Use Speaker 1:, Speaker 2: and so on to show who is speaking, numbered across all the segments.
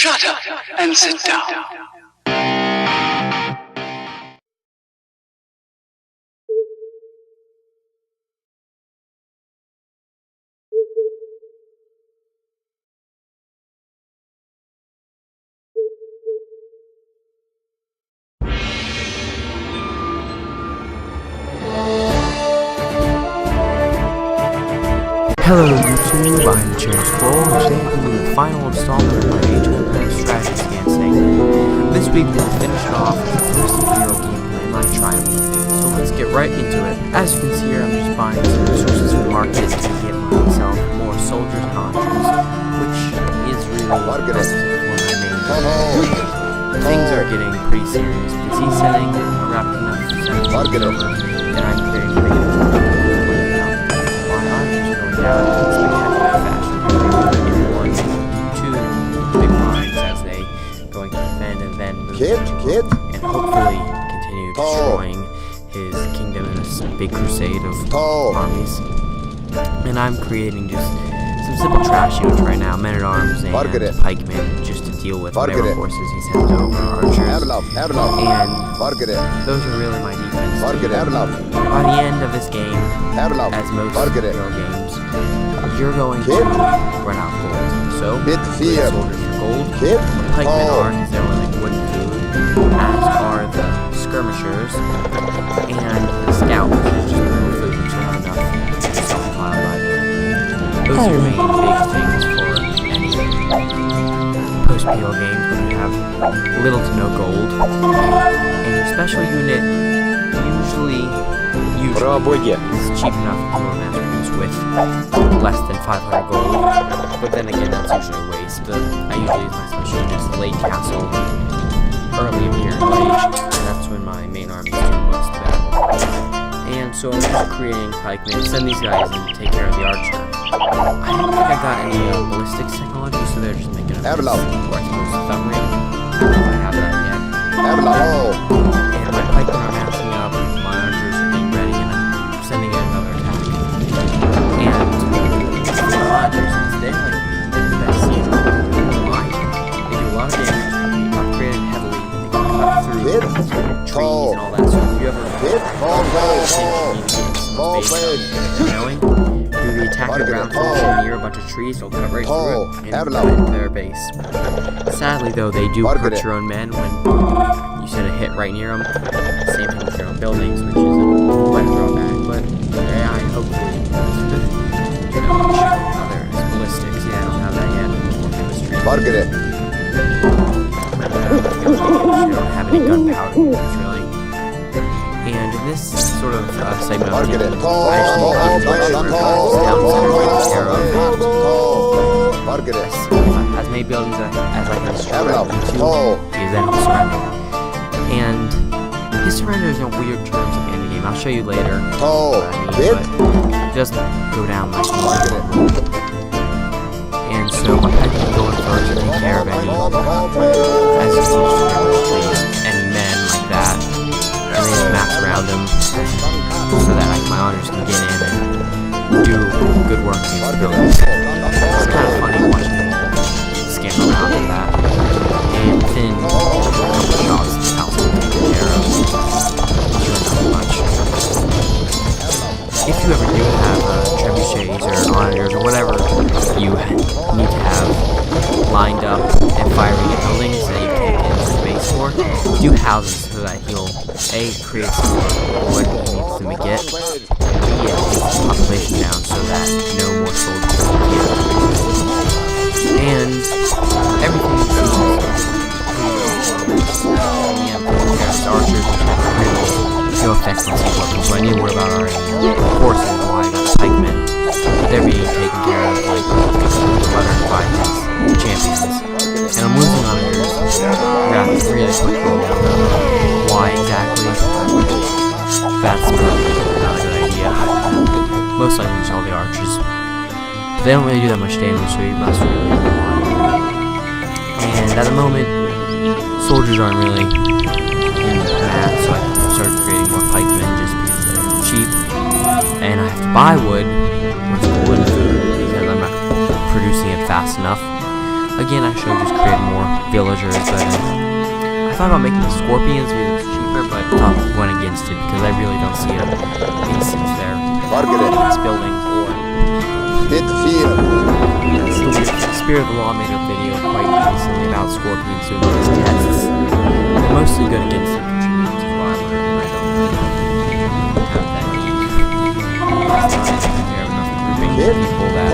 Speaker 1: Shut up and sit down.
Speaker 2: Hello YouTube, I'm James Kroll, and today will be the final installment of my Age of Empires strategy scan segment. This week we'll finish off with the Post-Imperial gameplay in my Triumph. So let's get right into it. As you can see here, I'm just buying some resources from the market to get myself more soldiers and archers, which is really beneficial for my main game. Things are getting pretty serious. Busy setting, wrapping up setting over, and I'm creating big down in spectacular fashion. One, two big lines as they going to defend and then move and hopefully continue destroying his kingdom in this big crusade of armies. And I'm creating just some simple trash units right now, men-at-arms and pikemen, just to deal with whatever forces he sends over, archers. And those are really my defense. By the end of this game, as most Imperial games, you're going to run out of gold. So, soldiers for gold, pikemen are because they're only wooden food, as are the skirmishers, and the scouts, which is just normal food, which will have enough to stockpile by the end. Those are your main big things for any post-Imperial game when you have little to no gold. And your special unit usually is cheap enough to mass produce with less than 500 gold, but then again that's usually a waste. But I usually use my special units late castle, early Imperial Age, and that's when my main army is doing most of the battle. And so I'm just creating pikemen, send these guys in to take care of the archer. I don't think I got any ballistics technology, so they're just making a where I suppose the thumb ring. I don't know if I have that yet. And my pikemen are massing up, my archers are getting ready, and I'm sending in another attack. And the archers, they're like the best unit online. They do a lot of damage, they upgraded heavily, they can cut through trees and all that. So if you ever knowing through the attack the ground function near a bunch of trees, they'll cut right through it and hit their base. Sadly though, they do hurt your own men when you send a hit right near them. Same thing with your own buildings, which is quite a drawback, but yeah, I hopefully do not much. Other ballistics, yeah, I don't have that yet. More chemistry. You don't have any gunpowder, really. And in this sort of segment of the game, I just need to down center as many buildings as I can destroy into, because then he'll surrender. And his surrender is in weird terms at the end of the game. I'll show you later what I mean, but it doesn't go down like normal. And so I can go in first and take care of any, as you see, just any men like that. And they just mass around them so that my honors can get in and do good work against the buildings. It's kind of funny watching them scan around like that. And within shots, the house will be taken care of. Really not much. If you ever do have trebuchets or honors or whatever you need to have lined up and firing at buildings that you can't get into the base for, do houses so that he'll A, create some what he needs them to get, and B, it keeps the population down so that no more soldiers can get into the base. And everything seems we have archers, which have really no effect on sea weapons, so I need to worry about our horses while I got the pikemen. They're being taken care of like buttered by his champions. And I'm losing honors really quickly. I don't know why exactly. That's probably not a good idea. Most likely use all the archers. But they don't really do that much damage, so you must really and at the moment, soldiers aren't really in that, so I started creating more pikemen just because they're cheap. And I have to buy wood, which wood food, because I'm not producing it fast enough. Again, I should have just created more villagers, but I thought about making the scorpions because it's cheaper, but I went against it because I really don't see an instance there. These buildings or Spirit of the Law made a video quite recently about scorpions doing these tests. They're mostly good against the which is why I don't have that need. There are enough grouping people that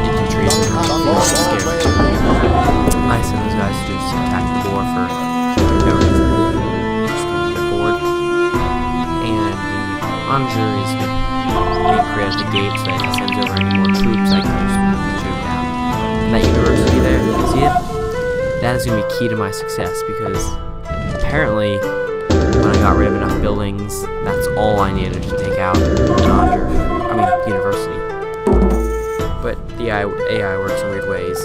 Speaker 2: infantry is not scared. I send those guys to just attack the boar for no reason. Just because they're bored. And the onager is being created at the gate so that if it sends over any more troops, I can just shoot them down. And that university there, you can see it? That is going to be key to my success because apparently when I got rid of enough buildings, that's all I needed to take out an onager. I mean, university. But the AI works in weird ways.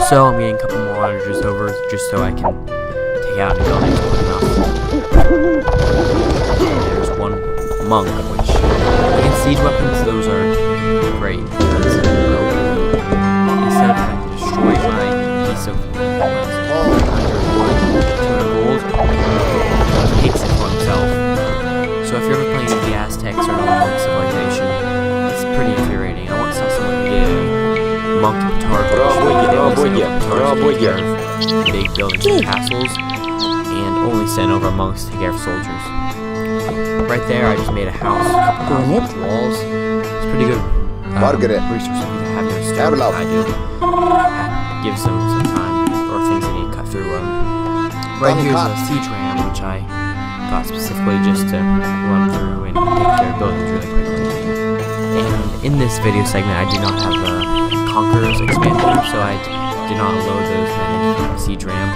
Speaker 2: So I'm getting a couple more onagers over just so I can take out any buildings quick enough. There's one monk, which against siege weapons, those are great because instead of having to destroy my piece of gold, he takes it for himself. So if you're ever playing with the Aztecs or another monk civilization, it's pretty infuriating. I once saw someone who did a monk target big buildings and castles, and only sent over monks to take care of soldiers. Right there, I just made a house, a couple houses with walls. It's pretty good resource for me to have no stone. I do. Gives them some time or things they need to cut through. Right here's a siege ram, which I got specifically just to run through and take care of buildings really quickly. And in this video segment, I do not have a Conqueror's expansion, so I did not load those men into the siege ram,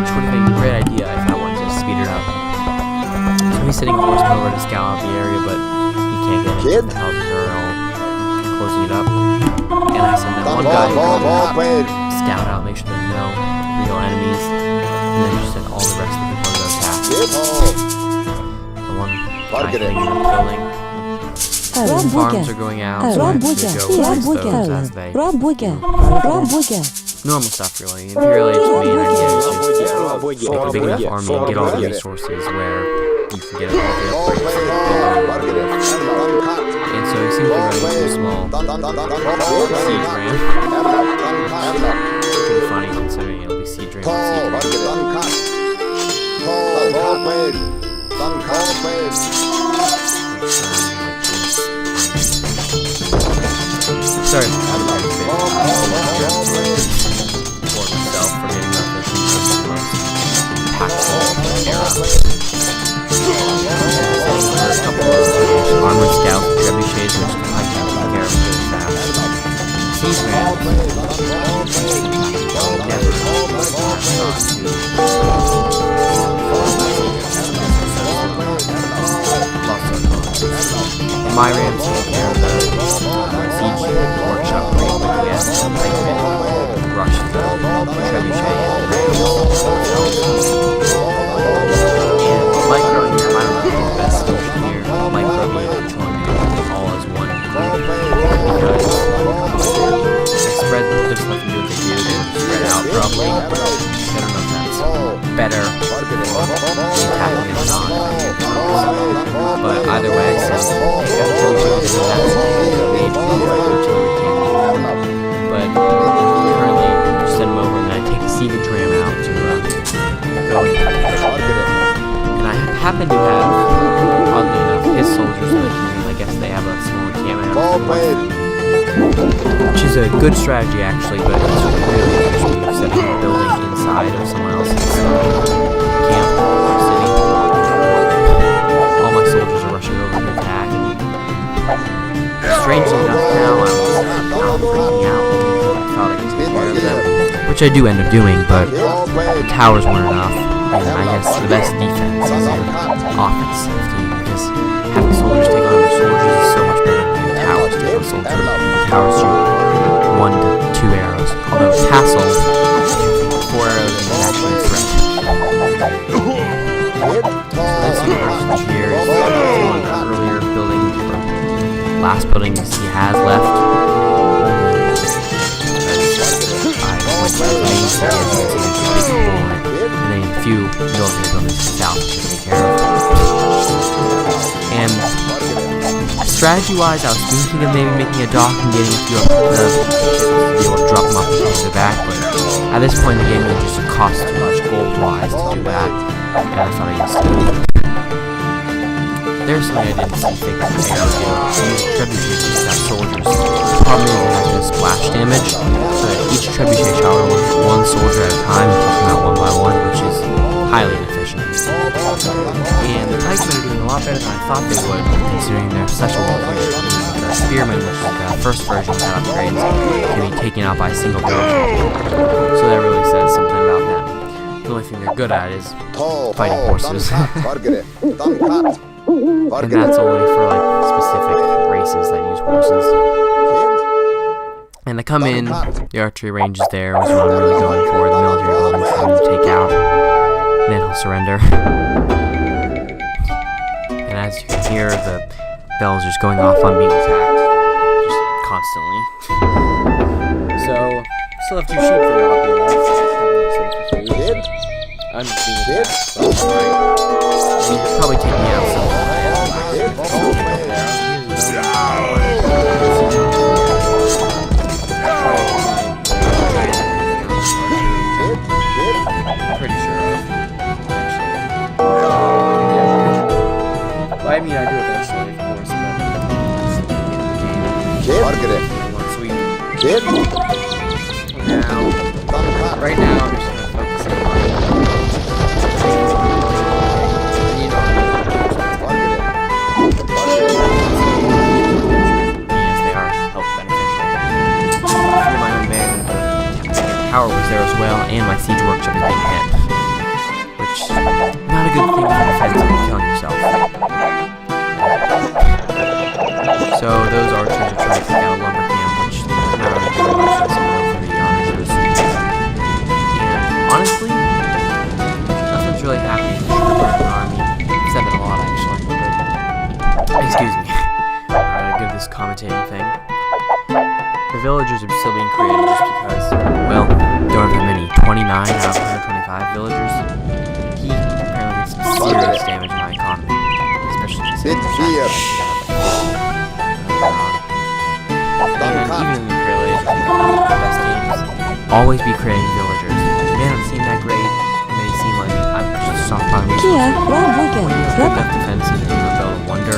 Speaker 2: which would have been a great idea if I wanted to speed it up. So he's sending a horseman over to scout out the area, but he can't get it. The houses are all closing it up. And I send that one guy to scout out, make sure there are no real enemies, and then just send all the rest of the people to attack. The one guy hitting in the building. Farms are going out, so I have to go against those as they normal stuff really. Imperial Age's main idea is just to make a big enough army and get all the resources where you can get all the upgrades and so he seems to be running too small siege ram. Pretty funny considering it'll be siege ram. Sorry, I'm trying to fit for myself for getting up this most impactful era. There's a couple of armored scouts, trebuchets, which I can take care of really fast. Siege ram, my rams take care of the siege workshop pretty quickly as the pikemen rush the trebuchet and the rams. And micro here, I don't know the best solution here. Micro being controlling them all as one group because they spread, just let them do what they do, they spread out probably. I don't know if that's better for the attacking is not. But either way, I said but currently just send them over and then I take the siege ram out to go and I happen to have, oddly enough, his soldiers with me. I guess they have a small encampment, which is a good strategy actually, but it's really interesting setting a building inside of someone else's camp or city. All my soldiers are rushing over to attack. Strangely enough, now I'm freaking out because I thought I could take care of them, which I do end up doing, but the towers weren't enough, and I guess the best defense is your offense safety, because having soldiers take on other soldiers is so much better than the towers take on soldiers. The towers shoot 1 to 2 arrows, although Castle, 4 arrows is actually a threat. So this university here is one of the earlier buildings, or last buildings he has left. I went military buildings to the south to take care of. And strategy-wise, I was thinking of maybe making a dock and getting a few of the ships to be able to drop them off and take back, but at this point in the game, it just costs too much gold-wise to do that, and I thought I'd just do it. There's something I didn't see fit to use trebuchets to stop soldiers. The problem is they have to splash damage, so that each trebuchet shot with one soldier at a time and take them out one by one, which is highly inefficient. And the pikemen are doing a lot better than I thought they would, considering they're such a warrior. The spearmen, which is the first version without upgrades, can be taken out by a single build. So that really says something about them. The only thing they're good at is fighting horses. And that's only for like specific races that use horses. And they come in, the archery range is there, which is what I'm really going for, the military buildings for him to take out, and then he'll surrender. And as you can hear, the bells just going off on being attacked, just constantly. So, still have 2 sheep that are up here. I'm just being attacked, so that's alright. He could probably take me out somehow. Pretty sure of, actually. Well, I mean, I do eventually, of course, but that's the beginning of the game. Sweet. Now, right now, I'm just going to focus on power was there as well, and my siege workshop is being hit. Which, not a good thing for defense if you're killing yourself. So those archers are trying to take out a lumber camp, which they're not really doing much for the archers. And honestly, nothing's really happening in the army. Except a lot, actually. But, excuse me. Alright, I give this commentating thing. The villagers are still being created just because, well, don't have that many. 29 out of 125 villagers. He apparently did some serious damage to my economy, especially just in the fact and even in the Imperial Age, one of the best games, always be creating villagers. They may not seem that great, it may seem like I'm just stockpiling resources. When you have enough defense and you build a wonder,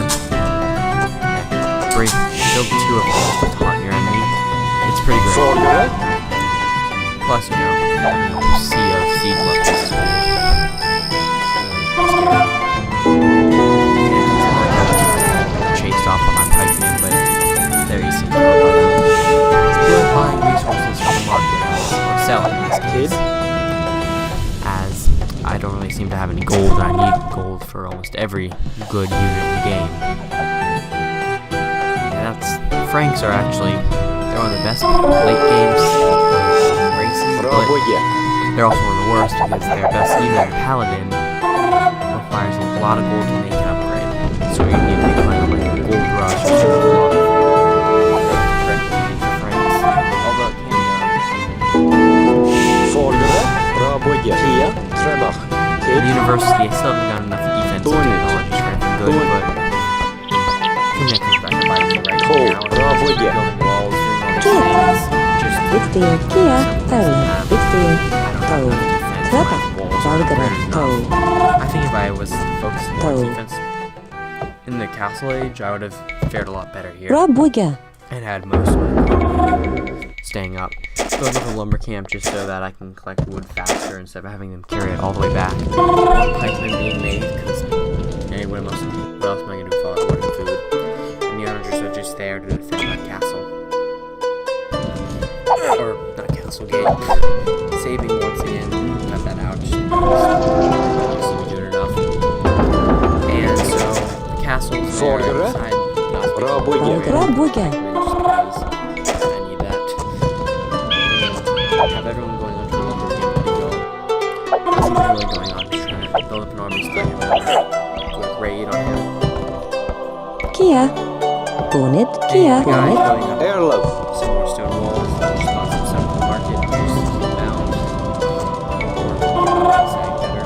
Speaker 2: build 2 of them to taunt your enemy. It's pretty great. Plus, you know, see a siege weapons. Chased off on my pikeman, but there you see. Still buying resources from the market, or selling in this case. As I don't really seem to have any gold, and I need gold for almost every good unit in the game. Yeah, Franks are actually, they're one of the best late games races, but they're also one of the worst because their best unit, Paladin, requires a lot of gold to make an upgrade. So you need to be playing like a gold rush or something like Franks. Although it can the university, I still haven't got enough defense and technology for anything good, but I think that comes back to bite me right now. Building walls, doing all these things. Just I think if I was focusing more on defense in the Castle Age, I would have fared a lot better here. And had most of my staying up. Going to the lumber camp just so that I can collect wood faster instead of having them carry it all the way back. Pikemen being made because what else am I going to do without wood and food? And the archers are just there to defend my castle. Or not castle gate. Saving once again. Cut that out. Just be doing enough. And so the castle's there outside. Have everyone going on to the lumber camp to go. Nothing really going on, just trying to build up an army so they can go raid on him.
Speaker 3: Kia. Bonnet. Kia. Bonnet.
Speaker 2: Airlift. Some more stone walls, just bought some stuff in the market, just bound. Or saying better.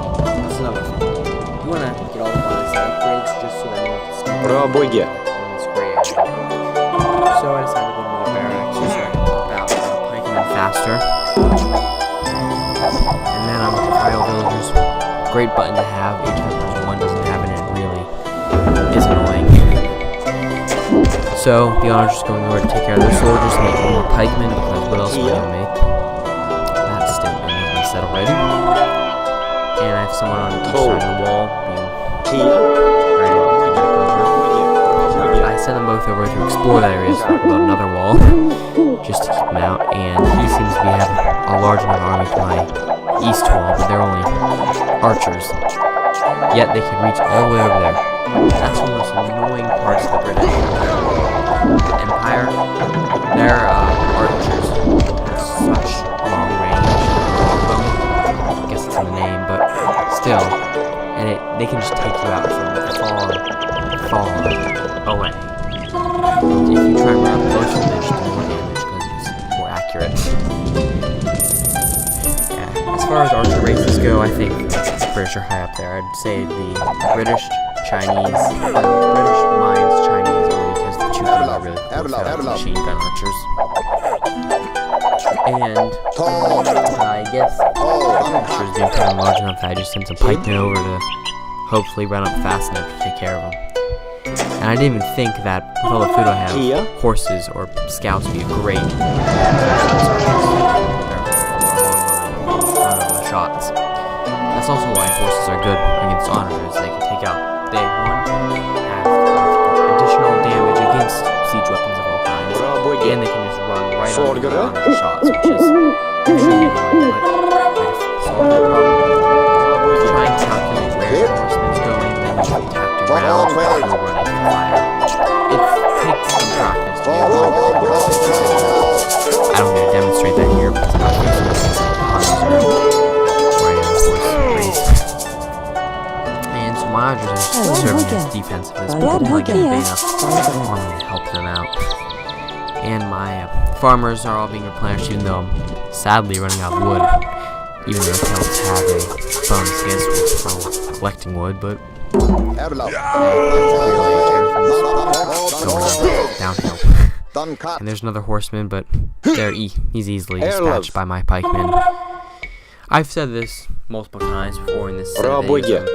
Speaker 2: It's great. So I decided to go to the barracks so I can pump out hiking them faster. And then I went to File Villagers. Great button to have. Each person one doesn't have it, and it really is annoying. So the honor's just going over to take care of their soldiers and make more pikemen, because what else am I going to make? That statement has been said already. And I have someone on each side of the wall being ready to take over. I sent them both over to explore that area, so I built another wall just to keep them out. And he seems to have a large enough army to my east wall, but they're only archers. Yet they can reach all the way over there. That's one of the most annoying parts of the British Empire. Their archers have such long range. I guess it's in the name, but still. And they can just take you out from far away. If you try and run up close, they just do more damage because it's more accurate. Yeah, as far as archer races go, I think the British are high up there. I'd say the British, Chinese, British minds Chinese only because the two of them are really cool machine gun archers. And I guess the archers being kind of large enough that I just sent some pikemen over to hopefully run up fast enough to take care of them. And I didn't even think that with all the food I have, horses or scouts would be great shots. That's also why horses are good against honors. They can take out day one, have additional damage against siege weapons of all kinds, and they can just run right on the honor shots, which is usually annoying, but way to solve that problem. Try and calculate where the horseman's going, then you can attack the ground while you're running the fire. It takes some practice to be able to I don't need to demonstrate that here because I'm not facing this and so my archers are serving as defensivists, but they're not getting big enough army to help them out. And my farmers are all being replenished, even though I'm sadly running out of wood. Even though celts have a bonus against me for collecting wood, but everything's going downhill. And there's another horseman, but he's easily dispatched by my pikemen. I've said this multiple times before in this set of everything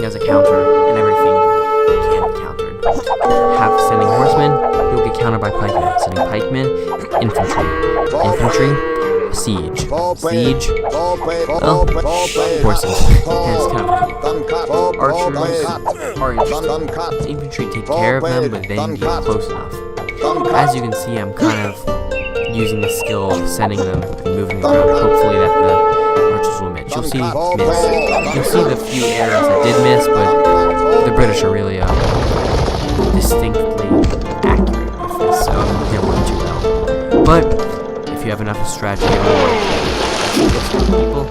Speaker 2: has a counter, and everything can be countered. Sending horsemen, you'll get countered by pikemen. Sending pikemen, infantry. Infantry, siege. Siege, well, horses. And it's kind of archers are interesting. Infantry take care of them, but then get close enough. As you can see, I'm kind of using the skill of sending them and moving them around. Hopefully that the archers will miss. You'll see the few arrows that did miss, but the British are really distinctly accurate with this, so they won't do well. But if you have enough strategy or people,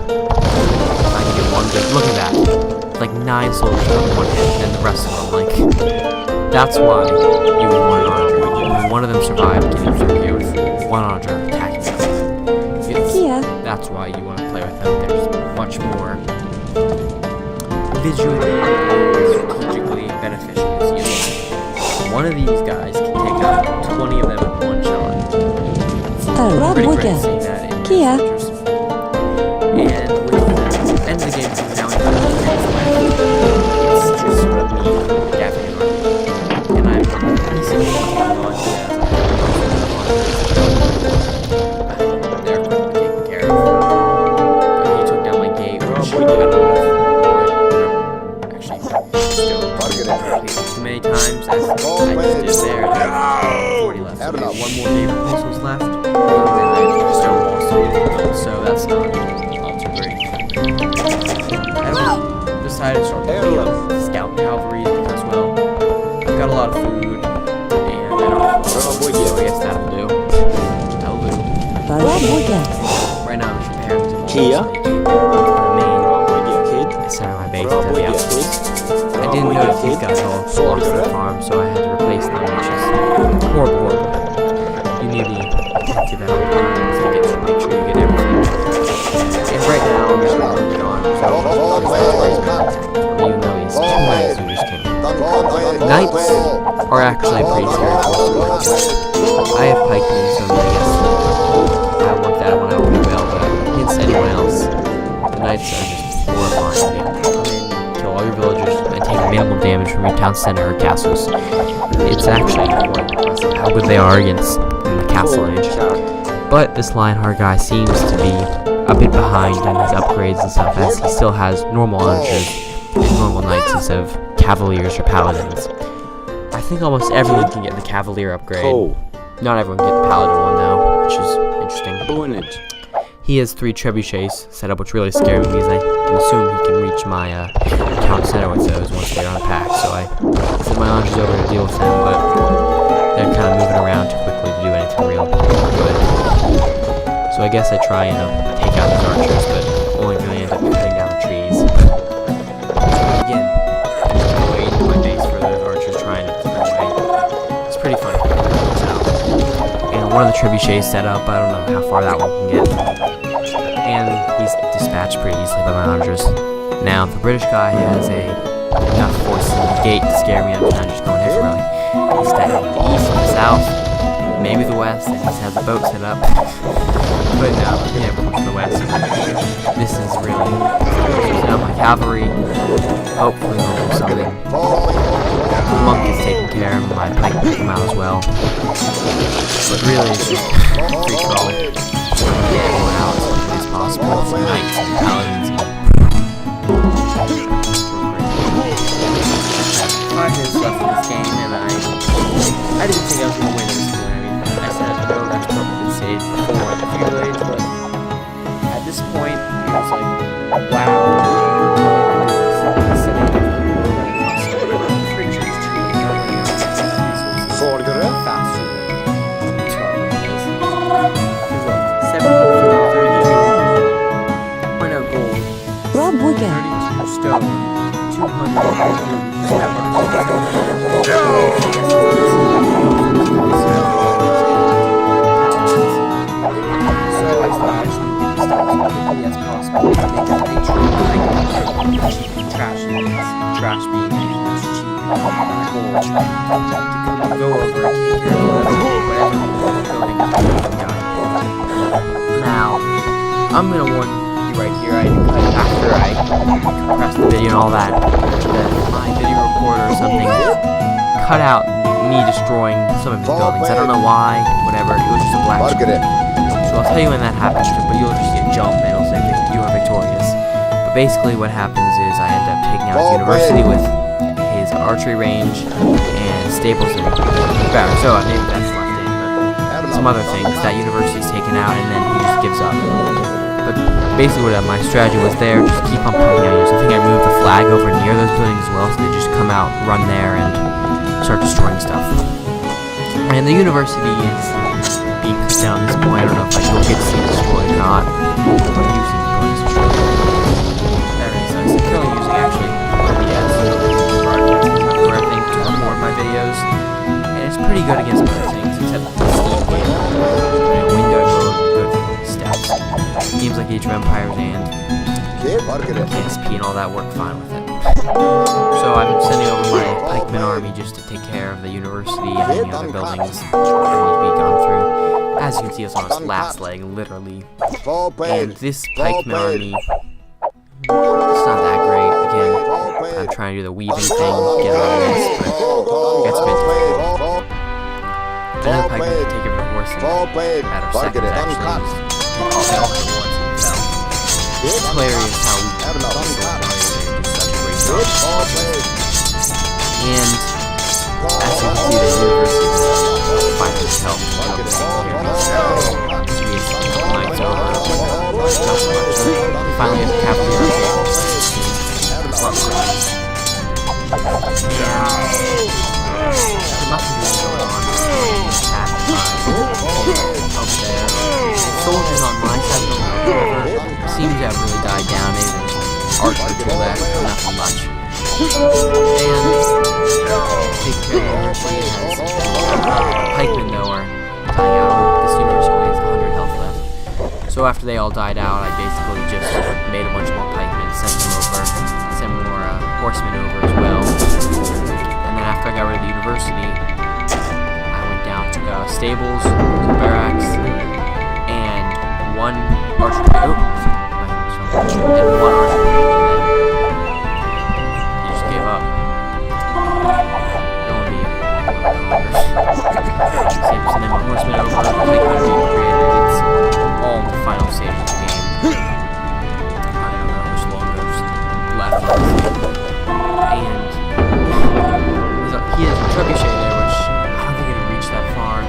Speaker 2: I can get one good look at that. Like 9 soldiers on one hit, and then the rest of them, like, that's why you would want an archer. When one of them survived getting through with one archer attacking them. That's why you want to play with them. There's much more visually and strategically beneficial. One of these guys can take out 20 of them in one shot. It's pretty great seeing that in soldiers. And with the end of the game, now we have it's just sort of me gathering on. And I'm piecing it on they're taken care of. But he took down my gate, which I don't know if actually still too many times as I just did there. There are 40 left. So we have one more gate of missiles left. And then I have stone walls to build, so that's not all too great. I've decided to start building up scout cavalry as well. I've got a lot of food, and I don't have so I guess that'll do. Right now I'm just preparing to the main center of my base to the outpost. I didn't notice these guys all lost their farm, so I had to replace them, which is horrible. You need to be attentive at all times to make sure you get everything. And right now I'm just going to move it on. So Knights are actually pretty scary. I have pikemen, so I guess I worked that one out pretty well, but against anyone else, the Knights are just horrifying. They come in, kill all your villagers, and take minimal damage from your town center or castles. It's actually quite impressive how good they are against the Castle Age. But this Lionheart guy seems to be a bit behind in his upgrades and stuff, as he still has normal archers and normal knights instead of cavaliers or paladins. I think almost everyone can get the cavalier upgrade. Not everyone can get the paladin one though, which is interesting. He has 3 trebuchets set up, which really scare me because I can assume he can reach my town center with those once they're unpacked. So I sent my archers over to deal with them, but they're kind of moving around too quickly to do anything real good. So I guess I try, take out those archers, but only really end up cutting down the trees. But again, waiting in my base for those archers trying to keep away. It's pretty funny. And one of the trebuchets set up, I don't know how far that one can get. And he's dispatched pretty easily by my archers. Now, the British guy has enough force in the gate to scare me. I'm kind of just going here for really. He's staying the east and the south, maybe the west, and he has a boat set up. But no, he never comes to the west. This is really now my cavalry. Hopefully they'll do something. The monk is taking care of my pike will come out as well. But really it's just free for all. Get everyone out as quickly as possible. Some knights and paladins. 5 minutes left in this game, and I didn't think I was going to win this one. I mean, I said no, that's probably saved before a few days, but at this point, it was like, wow. Creatures treating everything else faster than 732 gold,
Speaker 3: Rob Wigan.
Speaker 2: 32 stone, 200 trash being much cheaper to go over and take care of whatever building now, I'm gonna warn you right here, after I compress the video and all that my video recorder or something cut out me destroying some of his buildings. I don't know why, whatever, it was just a black screen. So I'll tell you when that happens, but you'll just get jumped and it'll say you are victorious. But basically what happens is I end up taking out his university with his archery range and stables and so maybe that's left in, but some other things. That university's taken out and then he just gives up. But basically what my strategy was there, just keep on pumping out units. I think I moved the flag over near those buildings as well, so they just come out, run there, and start destroying stuff. And the university is being cut down at this point. I don't know if you'll get to see it destroyed or not, but you've seen the buildings destroyed. There it is. So I'm currently using actually OBS broadcasting software, I think, to record my videos, and it's pretty good against other things, except the Steam game. Window mode, good steps. Games like Age of Empires and KSP and all that work fine with it. So I'm sending over my pikeman army just to take care of the university and any other buildings that need to be gone through. As you can see, it's on its last leg, literally. And this pikeman army, it's not that great. Again, I'm trying to do the weaving thing, get on this, but it gets a bit difficult. Another pikeman can take over the horse and at our seconds actually. They all have once and fell. It's hilarious how we do such a great job. And as you can see, the university will fight this help. We finally have the cavalry. Nothing is going on. Attack up there. Soldiers on my side of the river seem to have really died down. Even archer to left, nothing much. And take care of the university has pikemen though are dying out. This university only has 100 health left. So after they all died out, I basically just made a bunch more pikemen, sent them over, sent more horsemen over as well. And then after after I got rid of the university, I went down to stables, barracks, and one archery. Oh, and one archery. He just gave up. Don't be Samus and then my horseman over. Like how to be created. It's all in the final stage of the game. I don't know how much longer there's left. And he has a trebuchet there, which I don't think it'll reach that far.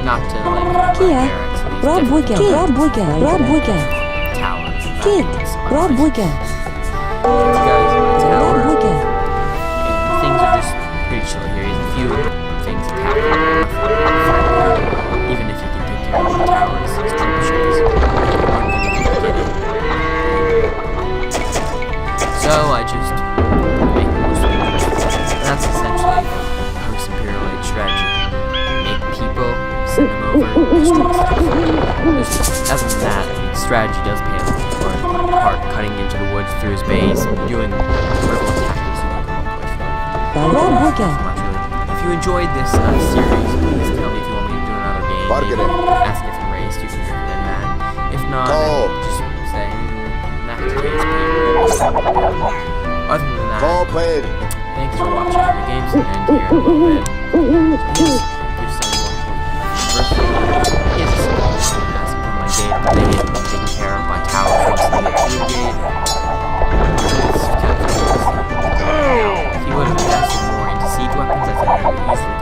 Speaker 2: Not to like
Speaker 3: Kia,
Speaker 2: barracks.
Speaker 3: Rob Wigan.
Speaker 2: Towers.
Speaker 3: Kid, Rob Wigan. Rob Wigan.
Speaker 2: And things are just pretty chill here. He has a few things attacking. Even if you can take care of the towers, his trebuchets aren't going to get it. So I just make most of it. That's essentially post-Imperial Age strategy. Make people, send them over, destroy stuff. Other than that, strategy does pay off. Part cutting into the woods through his base, doing whatever tactics you want to come up with. If you enjoyed this series, please tell me if you want me to do another game. Ask a different race, do something different than that. If not, just say that today's Other than that, thanks for watching. The game's gonna end here in a little bit. Here's a small ask from my gate. They get taken care of by towers once they get through the gate. If he would have invested more into siege weapons, I think I would easily